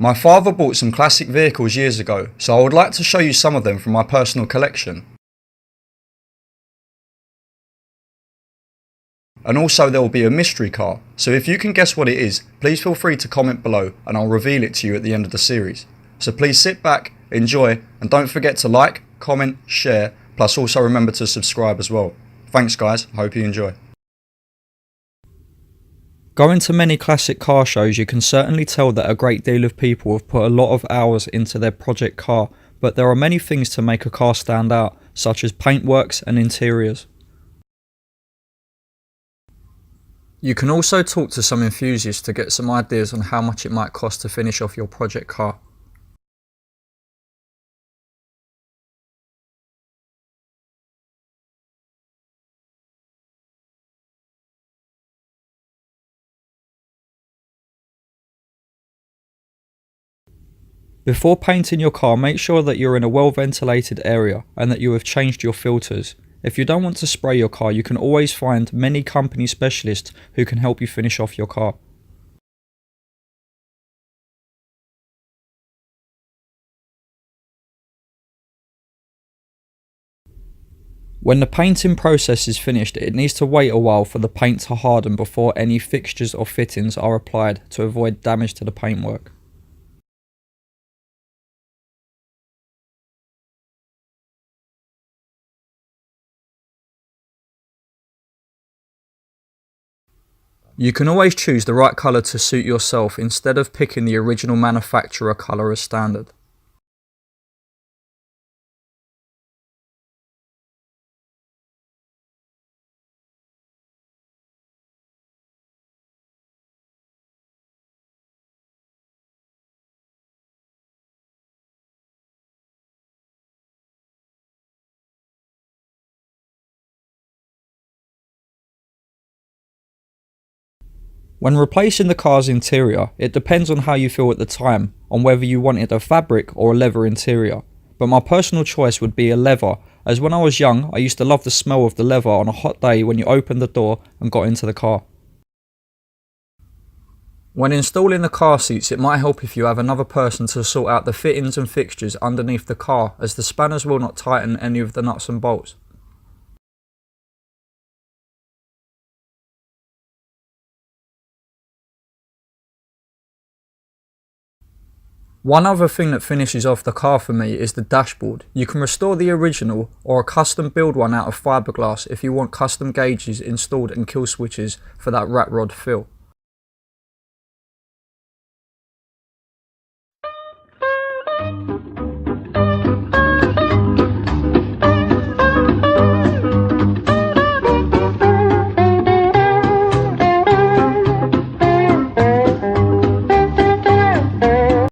My father bought some classic vehicles years ago, so I would like to show you some of them from my personal collection. And also there will be a mystery car, so if you can guess what it is, please feel free to comment below and I'll reveal it to you at the end of the series. So please sit back, enjoy, and don't forget to like, comment, share, plus also remember to subscribe as well. Thanks guys, hope you enjoy. Going to many classic car shows, you can certainly tell that a great deal of people have put a lot of hours into their project car, but there are many things to make a car stand out, such as paintworks and interiors. You can also talk to some enthusiasts to get some ideas on how much it might cost to finish off your project car. Before painting your car, make sure that you're in a well ventilated area and that you have changed your filters. If you don't want to spray your car, you can always find many company specialists who can help you finish off your car. When the painting process is finished, it needs to wait a while for the paint to harden before any fixtures or fittings are applied to avoid damage to the paintwork. You can always choose the right colour to suit yourself instead of picking the original manufacturer colour as standard. When replacing the car's interior, it depends on how you feel at the time, on whether you wanted a fabric or a leather interior. But my personal choice would be a leather, as when I was young I used to love the smell of the leather on a hot day when you opened the door and got into the car. When installing the car seats, it might help if you have another person to sort out the fittings and fixtures underneath the car, as the spanners will not tighten any of the nuts and bolts. One other thing that finishes off the car for me is the dashboard. You can restore the original or a custom build one out of fiberglass if you want custom gauges installed and kill switches for that rat rod feel.